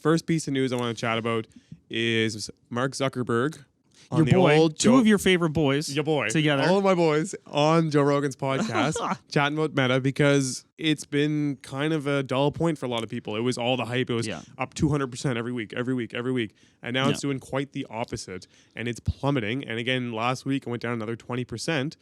first piece of news I want to chat about is Mark Zuckerberg. Your boy, two of your favorite boys, your boy, together. All of my boys on Joe Rogan's podcast chatting about Meta because it's been kind of a dull point for a lot of people. It was all the hype. It was up 200% every week. And now it's doing quite the opposite and it's plummeting. And again, last week it went down another 20%.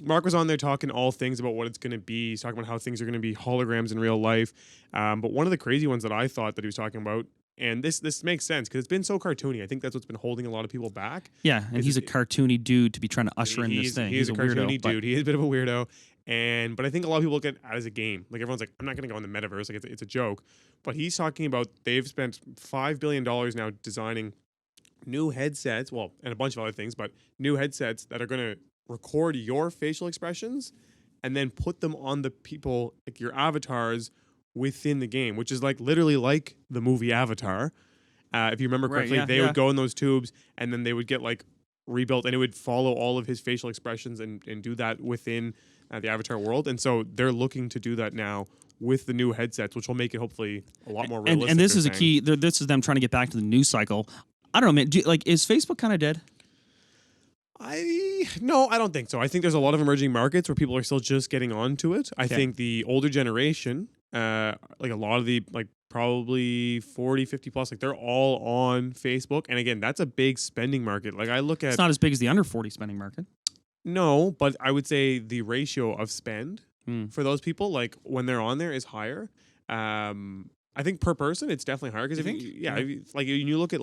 Mark was on there talking all things about what it's going to be. He's talking about how things are going to be holograms in real life. But one of the crazy ones that I thought that he was talking about, and this makes sense because it's been so cartoony. I think that's what's been holding a lot of people back. Yeah, and he's a cartoony dude to be trying to usher in this thing. He's a cartoony weirdo, dude. He is a bit of a weirdo. But I think a lot of people look at it as a game. Like everyone's like, I'm not going to go in the metaverse. Like it's a joke. But he's talking about they've spent $5 billion now designing new headsets, well, and a bunch of other things, but new headsets that are going to record your facial expressions and then put them on the people, like your avatars, within the game, which is like literally like the movie Avatar. If you remember correctly, they would go in those tubes and then they would get like rebuilt and it would follow all of his facial expressions and do that within the Avatar world. And so they're looking to do that now with the new headsets, which will make it hopefully a lot more realistic. And this is a key. This is them trying to get back to the news cycle. I don't know, man. Is Facebook kind of dead? No, I don't think so. I think there's a lot of emerging markets where people are still just getting onto it. I think the older generation, like a lot of the probably 40, 50 plus, like they're all on Facebook. And again, that's a big spending market. Like I look at... It's not as big as the under 40 spending market. No, but I would say the ratio of spend for those people, like when they're on there is higher. I think per person, it's definitely higher because like when you look at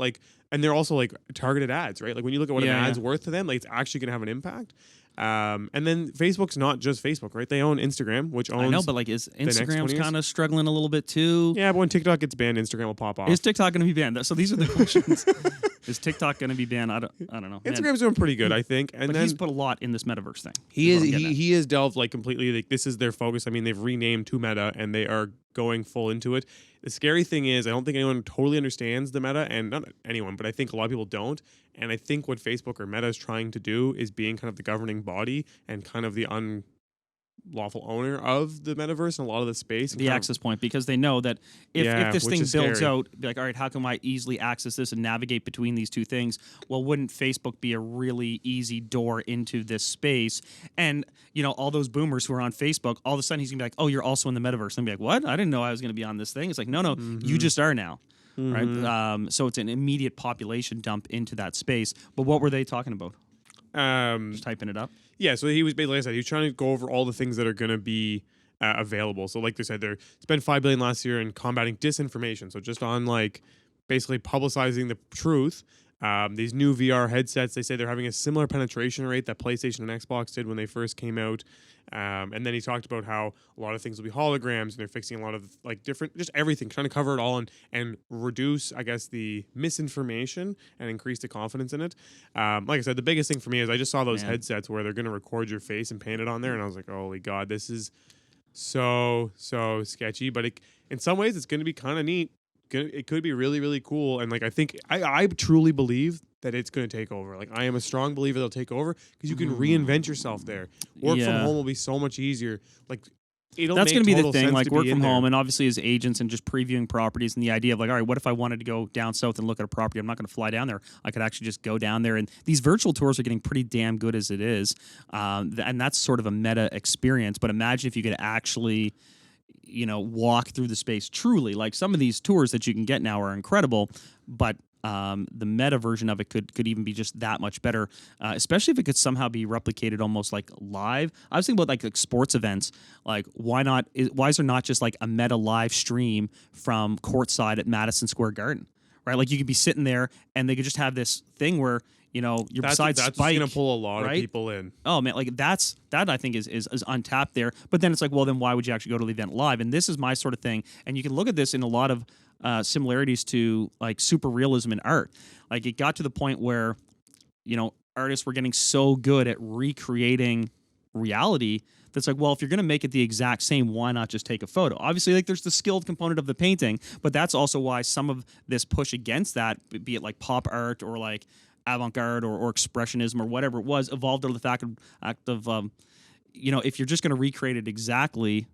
and they're also like targeted ads, right? Like when you look at what an ad's worth to them, like it's actually going to have an impact. And then Facebook's not just Facebook, right? They own Instagram, which owns... I know, but is Instagram's kind of struggling a little bit too? Yeah, but when TikTok gets banned, Instagram will pop off. Is TikTok going to be banned? So these are the questions. Is TikTok going to be banned? I don't know. Instagram's doing pretty good, I think. And then he's put a lot in this metaverse thing. He has delved completely. Like this is their focus. I mean, they've renamed to Meta, and they are going full into it. The scary thing is, I don't think anyone totally understands the Meta, and not anyone, but I think a lot of people don't. And I think what Facebook or Meta is trying to do is being kind of the governing body and kind of the unlawful owner of the metaverse and a lot of the space. The access point, because they know that if this thing builds out, be like, all right, how can I easily access this and navigate between these two things? Well, wouldn't Facebook be a really easy door into this space? And, all those boomers who are on Facebook, all of a sudden he's going to be like, oh, you're also in the metaverse. And be like, what? I didn't know I was going to be on this thing. It's like, no, you just are now. Right? So it's an immediate population dump into that space. But what were they talking about? Just typing it up. Yeah, so he was basically, like I said, he was trying to go over all the things that are going to be available. So like they said, they spent $5 billion last year in combating disinformation. So just on basically publicizing the truth. These new VR headsets, they say they're having a similar penetration rate that PlayStation and Xbox did when they first came out. And then he talked about how a lot of things will be holograms and they're fixing a lot of different, just everything, trying to cover it all and reduce, I guess, the misinformation and increase the confidence in it. Like I said, the biggest thing for me is I just saw those headsets where they're going to record your face and paint it on there. And I was like, holy God, this is so sketchy. But in some ways, it's going to be kind of neat. It could be really, really cool. And I think I truly believe that it's going to take over. I am a strong believer they'll take over because you can reinvent yourself there. Work from home will be so much easier. That's going to be the thing, work from home, and obviously as agents and just previewing properties and the idea of all right, what if I wanted to go down south and look at a property? I'm not going to fly down there. I could actually just go down there. And these virtual tours are getting pretty damn good as it is. And that's sort of a meta experience. But imagine if you could actually... walk through the space truly. Some of these tours that you can get now are incredible, but the meta version of it could even be just that much better, especially if it could somehow be replicated almost live. I was thinking about sports events. Why is there not just a meta live stream from courtside at Madison Square Garden, right? You could be sitting there and they could just have this thing where you're beside Spike. That's going to pull a lot of people in. Oh man, that I think is untapped there. But then it's well, then why would you actually go to the event live? And this is my sort of thing. And you can look at this in a lot of similarities to super realism in art. It got to the point where artists were getting so good at recreating reality that's well, if you're going to make it the exact same, why not just take a photo? Obviously, there's the skilled component of the painting, but that's also why some of this push against that, be it pop art or avant-garde or expressionism or whatever it was, evolved out of the fact of if you're just going to recreate it exactly,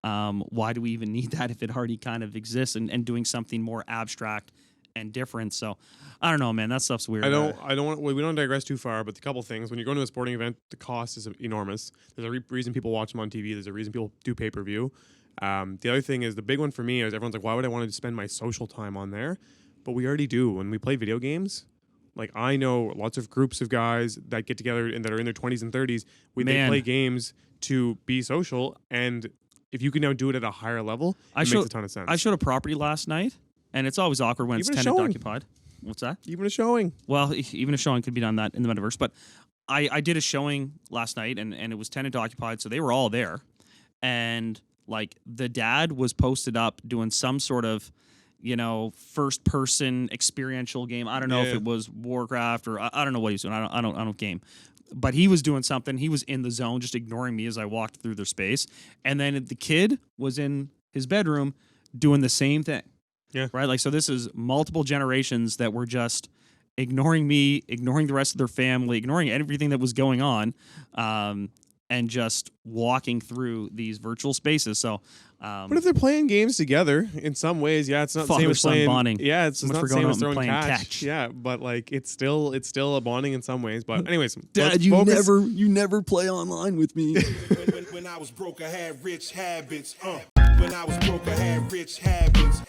Why do we even need that if it already kind of exists, and doing something more abstract and different? So I don't know, man. That stuff's weird. I don't want. We don't digress too far, but a couple things. When you're going to a sporting event, the cost is enormous. There's a reason people watch them on TV. There's a reason people do pay-per-view. The other thing is, the big one for me is, everyone's like, why would I want to spend my social time on there? But we already do. When we play video games, like, I know lots of groups of guys that get together and that are in their 20s and 30s. They play games to be social, and if you can now do it at a higher level, it makes a ton of sense. I showed a property last night, and it's always awkward when it's tenant occupied. What's that? Even a showing. Well, even a showing could be done that in the metaverse. But I did a showing last night, and it was tenant occupied, so they were all there. And like, the dad was posted up doing some sort of, first person experiential game. I don't know if it was Warcraft or I don't know what he was doing. I don't game. But he was doing something. He was in the zone, just ignoring me as I walked through their space. And then the kid was in his bedroom doing the same thing. Yeah. Right? Like, so this is multiple generations that were just ignoring me, ignoring the rest of their family, ignoring everything that was going on, and just walking through these virtual spaces. So, but if they're playing games together in some ways, it's not the same as playing bonding. Yeah, it's not the same as throwing catch. Yeah, but like, it's still a bonding in some ways. But anyways, Dad, you never play online with me. When I was broke, I had rich habits. When I was broke, I had rich habits.